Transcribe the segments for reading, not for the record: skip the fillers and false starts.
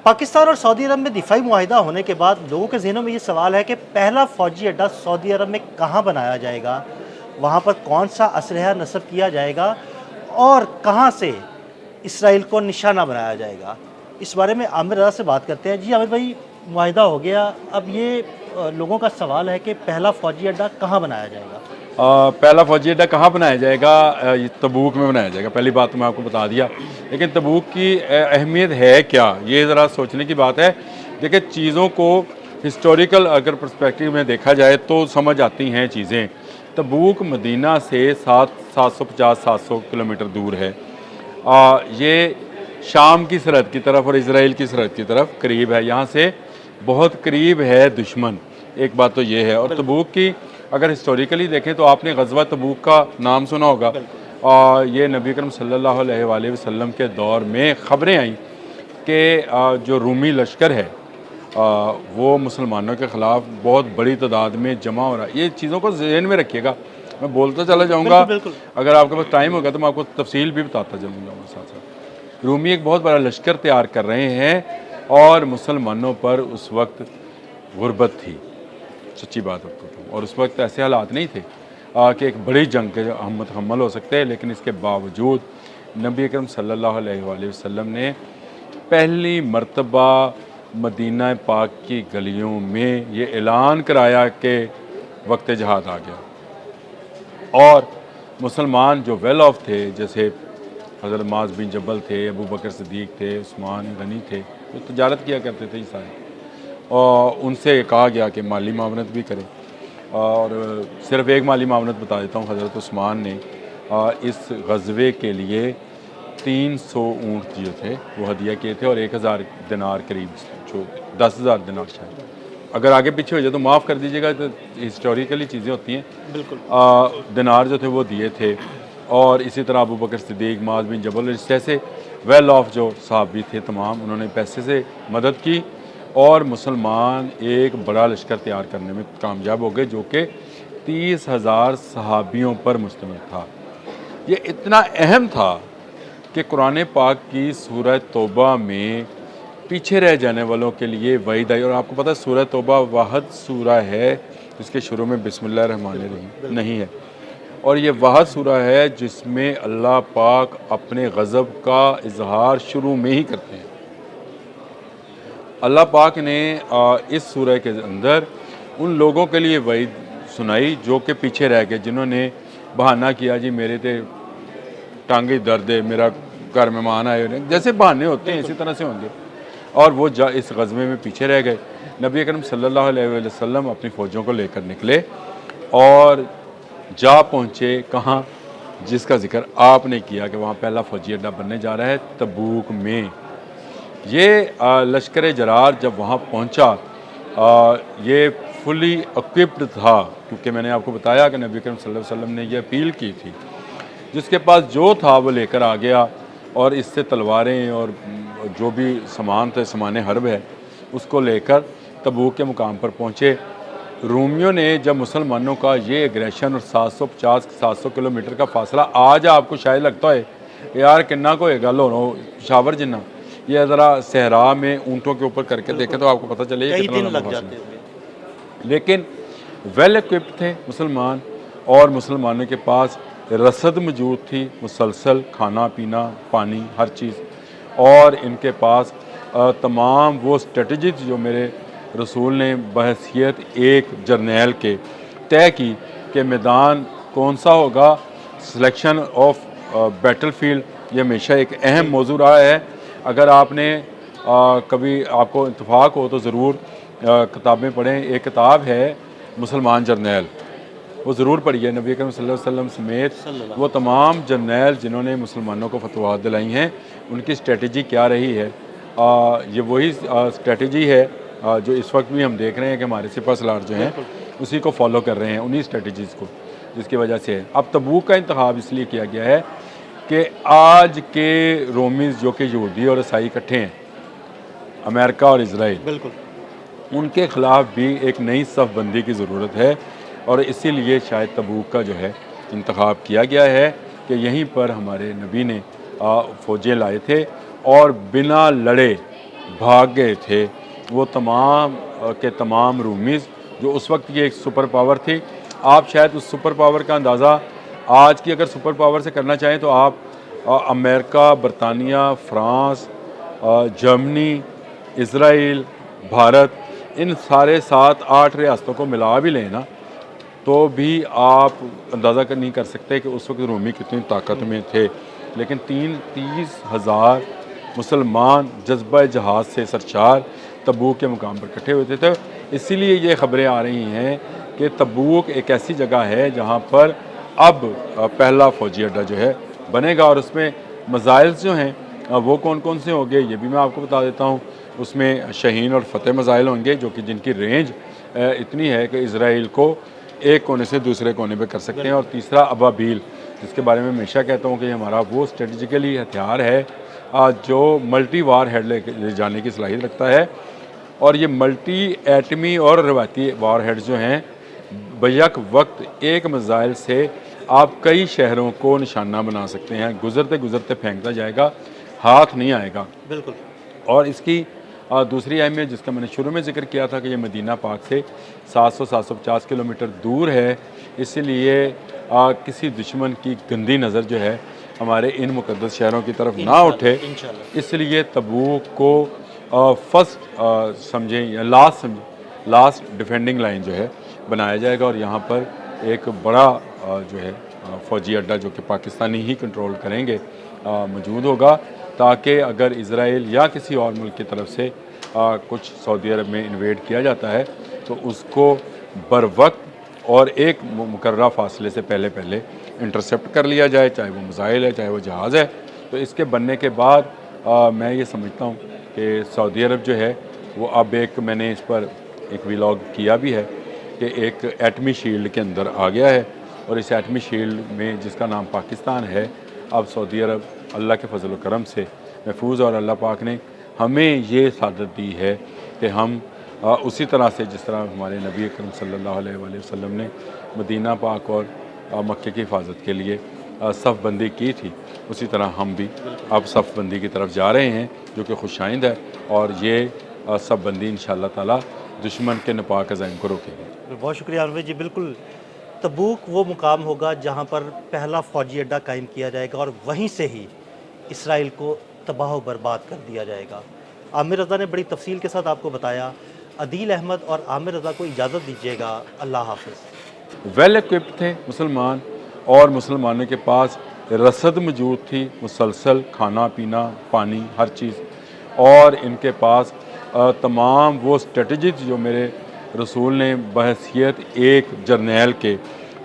پاکستان اور سعودی عرب میں دفاعی معاہدہ ہونے کے بعد لوگوں کے ذہنوں میں یہ سوال ہے کہ پہلا فوجی اڈہ سعودی عرب میں کہاں بنایا جائے گا، وہاں پر کون سا اسلحہ نصب کیا جائے گا اور کہاں سے اسرائیل کو نشانہ بنایا جائے گا۔ اس بارے میں عامر رضا سے بات کرتے ہیں۔ جی عامر بھائی، معاہدہ ہو گیا، اب یہ لوگوں کا سوال ہے کہ پہلا فوجی اڈہ کہاں بنایا جائے گا؟ پہلا فوجی اڈہ کہاں بنایا جائے گا؟ یہ تبوک میں بنایا جائے گا۔ پہلی بات تو میں آپ کو بتا دیا، لیکن تبوک کی اہمیت ہے کیا، یہ ذرا سوچنے کی بات ہے۔ دیکھیں، چیزوں کو ہسٹوریکل اگر پرسپیکٹیو میں دیکھا جائے تو سمجھ آتی ہیں چیزیں۔ تبوک مدینہ سے 750 کلومیٹر دور ہے۔ یہ شام کی سرحد کی طرف اور اسرائیل کی سرحد کی طرف قریب ہے، یہاں سے بہت قریب ہے دشمن۔ ایک بات تو یہ ہے۔ اور تبوک کی اگر ہسٹوریکلی دیکھیں تو آپ نے غزوہ تبوک کا نام سنا ہوگا۔ یہ نبی اکرم صلی اللہ علیہ وآلہ وسلم کے دور میں خبریں آئیں کہ جو رومی لشکر ہے وہ مسلمانوں کے خلاف بہت بڑی تعداد میں جمع ہو رہا ہے۔ یہ چیزوں کو ذہن میں رکھیے گا، میں بولتا چلا جاؤں گا، اگر آپ کے پاس ٹائم ہوگا تو میں آپ کو تفصیل بھی بتاتا چلوں گا ساتھ ساتھ۔ رومی ایک بہت بڑا لشکر تیار کر رہے ہیں اور مسلمانوں پر اس وقت غربت تھی، سچی بات آپ کو، اور اس وقت ایسے حالات نہیں تھے کہ ایک بڑی جنگ کے ہم متحمل ہو سکتے ہیں۔ لیکن اس کے باوجود نبی اکرم صلی اللہ علیہ وآلہ وسلم نے پہلی مرتبہ مدینہ پاک کی گلیوں میں یہ اعلان کرایا کہ وقت جہاد آ گیا، اور مسلمان جو ویل آف تھے، جیسے حضرت معاذ بن جبل تھے، ابو بکر صدیق تھے، عثمان غنی تھے، وہ تجارت کیا کرتے تھے یہ سارے، اور ان سے کہا گیا کہ مالی معاونت بھی کریں۔ اور صرف ایک مالی معاونت بتا دیتا ہوں، حضرت عثمان نے اس غزوے کے لیے 300 اونٹ جو تھے وہ ہدیہ کیے تھے، اور 1000 دینار قریب، جو 10,000 دینار شاید، اگر آگے پیچھے ہو جائے تو معاف کر دیجیے گا، تو ہسٹوریکلی چیزیں ہوتی ہیں۔ بالکل دینار جو تھے وہ دیے تھے، اور اسی طرح ابو بکر صدیق، معاذ بن جبل، اس جیسے ویل آف جو صحابی تھے تمام، انہوں نے پیسے سے مدد کی، اور مسلمان ایک بڑا لشکر تیار کرنے میں کامیاب ہو گئے، جو کہ 30,000 صحابیوں پر مشتمل تھا۔ یہ اتنا اہم تھا کہ قرآن پاک کی سورہ توبہ میں پیچھے رہ جانے والوں کے لیے وعید آئی۔ اور آپ کو پتہ ہے سورہ توبہ واحد سورہ ہے جس کے شروع میں بسم اللہ الرحمن الرحیم نہیں ہے، اور یہ واحد سورہ ہے جس میں اللہ پاک اپنے غضب کا اظہار شروع میں ہی کرتے ہیں۔ اللہ پاک نے اس سورہ کے اندر ان لوگوں کے لیے وعید سنائی جو کہ پیچھے رہ گئے، جنہوں نے بہانہ کیا، جی میرے تے ٹانگی درد ہے، میرا گھر مہمان آئے ہوئے، جیسے بہانے ہوتے ہیں اسی طرح سے ہوں گے، اور وہ اس غزوے میں پیچھے رہ گئے۔ نبی اکرم صلی اللہ علیہ وسلم اپنی فوجوں کو لے کر نکلے اور جا پہنچے کہاں، جس کا ذکر آپ نے کیا کہ وہاں پہلا فوجی اڈہ بننے جا رہا ہے، تبوک میں۔ یہ لشکر جرار جب وہاں پہنچا، یہ فلی اکوپڈ تھا، کیونکہ میں نے آپ کو بتایا کہ نبی کریم صلی اللہ علیہ وسلم نے یہ اپیل کی تھی، جس کے پاس جو تھا وہ لے کر آ گیا، اور اس سے تلواریں اور جو بھی سامان تھے، سامان حرب ہے، اس کو لے کر تبوک کے مقام پر پہنچے۔ رومیوں نے جب مسلمانوں کا یہ ایگریشن اور 750 کلومیٹر کا فاصلہ، آج آپ کو شاید لگتا ہے یار کننا کو گل ہو پشاور جنہ، یہ ذرا صحرا میں اونٹوں کے اوپر کر کے دیکھیں تو آپ کو پتہ چلے کئی کتنا دن لمبا لگ فاصلہ جاتے ہے۔ ہیں۔ لیکن ویل ایکوپڈ تھے مسلمان، اور مسلمانوں کے پاس رسد موجود تھی، مسلسل کھانا پینا، پانی، ہر چیز، اور ان کے پاس تمام وہ اسٹریٹجی تھی جو میرے رسول نے بحیثیت ایک جرنیل کے طے کی کہ میدان کون سا ہوگا۔ سلیکشن آف بیٹل فیلڈ یہ ہمیشہ ایک اہم موضوع رہا ہے۔ اگر آپ نے کبھی آپ کو اتفاق ہو تو ضرور کتابیں پڑھیں، ایک کتاب ہے مسلمان جرنیل، وہ ضرور پڑھیے۔ نبی اکرم صلی اللہ علیہ وسلم سمیت وہ تمام جرنیل جنہوں نے مسلمانوں کو فتوحات دلائی ہیں، ان کی اسٹریٹجی کیا رہی ہے۔ یہ وہی اسٹریٹجی ہے جو اس وقت بھی ہم دیکھ رہے ہیں کہ ہمارے سپہ سالار جو ہیں اسی کو فالو کر رہے ہیں، انہی اسٹریٹجیز کو، جس کی وجہ سے اب تبوک کا انتخاب اس لیے کیا گیا ہے کہ آج کے رومیز جو کہ یہودی اور عیسائی اکٹھے ہیں، امریکہ اور اسرائیل، بالکل ان کے خلاف بھی ایک نئی صف بندی کی ضرورت ہے، اور اسی لیے شاید تبوک کا جو ہے انتخاب کیا گیا ہے کہ یہیں پر ہمارے نبی نے فوجیں لائے تھے، اور بنا لڑے بھاگ گئے تھے وہ تمام کے تمام رومیز جو اس وقت یہ ایک سپر پاور تھی. آپ شاید اس سپر پاور کا اندازہ آج کی اگر سپر پاور سے کرنا چاہیں تو آپ امریکہ، برطانیہ، فرانس، جرمنی، اسرائیل، بھارت، ان سارے 7-8 ریاستوں کو ملا بھی لیں نا تو بھی آپ اندازہ نہیں کر سکتے کہ اس وقت رومی کتنی طاقت میں تھے. لیکن 30,000 مسلمان جذبہ جہاد سے سرشار تبوک کے مقام پر اکٹھے ہوتے تھے. اسی لیے یہ خبریں آ رہی ہیں کہ تبوک ایک ایسی جگہ ہے جہاں پر اب پہلا فوجی اڈہ جو ہے بنے گا. اور اس میں مزائل جو ہیں وہ کون کون سے ہوں گے یہ بھی میں آپ کو بتا دیتا ہوں. اس میں شہین اور فتح مزائل ہوں گے جو کہ جن کی رینج اتنی ہے کہ اسرائیل کو ایک کونے سے دوسرے کونے پہ کر سکتے ہیں. اور تیسرا ابابیل جس کے بارے میں ہمیشہ کہتا ہوں کہ یہ ہمارا وہ اسٹریٹجیکلی ہتھیار ہے جو ملٹی وار ہیڈ لے جانے کی صلاحیت رکھتا ہے. اور یہ ملٹی ایٹمی اور روایتی وار ہیڈ جو ہیں بیک وقت ایک میزائل سے آپ کئی شہروں کو نشانہ بنا سکتے ہیں. گزرتے گزرتے پھینکتا جائے گا، ہاتھ نہیں آئے گا. بالکل. اور اس کی دوسری اہمیت جس کا میں نے شروع میں ذکر کیا تھا کہ یہ مدینہ پاک سے 700-750 کلومیٹر دور ہے. اس لیے کسی دشمن کی گندی نظر جو ہے ہمارے ان مقدس شہروں کی طرف نہ اٹھے. اس لیے تبوک کو فرسٹ سمجھیں یا لاسٹ ڈیفینڈنگ لائن جو ہے بنایا جائے گا. اور یہاں پر ایک بڑا جو ہے فوجی اڈہ جو کہ پاکستانی ہی کنٹرول کریں گے موجود ہوگا تاکہ اگر اسرائیل یا کسی اور ملک کی طرف سے کچھ سعودی عرب میں انویڈ کیا جاتا ہے تو اس کو بر وقت اور ایک مقررہ فاصلے سے پہلے انٹرسپٹ کر لیا جائے، چاہے وہ میزائل ہے چاہے وہ جہاز ہے. تو اس کے بننے کے بعد میں یہ سمجھتا ہوں کہ سعودی عرب جو ہے وہ اب میں نے اس پر ایک ویلاگ کیا بھی ہے کہ ایک ایٹمی شیلڈ کے اندر آ گیا ہے. اور اس ایٹمی شیلڈ میں جس کا نام پاکستان ہے اب سعودی عرب اللہ کے فضل و کرم سے محفوظ. اور اللہ پاک نے ہمیں یہ سعادت دی ہے کہ ہم اسی طرح سے جس طرح ہمارے نبی اکرم صلی اللہ علیہ وآلہ وسلم نے مدینہ پاک اور مکہ کی حفاظت کے لیے صف بندی کی تھی، اسی طرح ہم بھی اب صف بندی کی طرف جا رہے ہیں جو کہ خوش آئند ہے. اور یہ صف بندی انشاءاللہ تعالی دشمن کے نپاک عزائم کو روکے گی. بہت شکریہ انور جی. بالکل تبوک وہ مقام ہوگا جہاں پر پہلا فوجی اڈہ قائم کیا جائے گا اور وہیں سے ہی اسرائیل کو تباہ و برباد کر دیا جائے گا. عامر رضا نے بڑی تفصیل کے ساتھ آپ کو بتایا. عدیل احمد اور عامر رضا کو اجازت دیجیے گا. اللہ حافظ. ویل ایکوپڈ تھے مسلمان اور مسلمانوں کے پاس رسد موجود تھی، مسلسل کھانا پینا پانی ہر چیز. اور ان کے پاس تمام وہ اسٹریٹجیز جو میرے رسول نے بحیثیت ایک جرنیل کے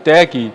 طے کی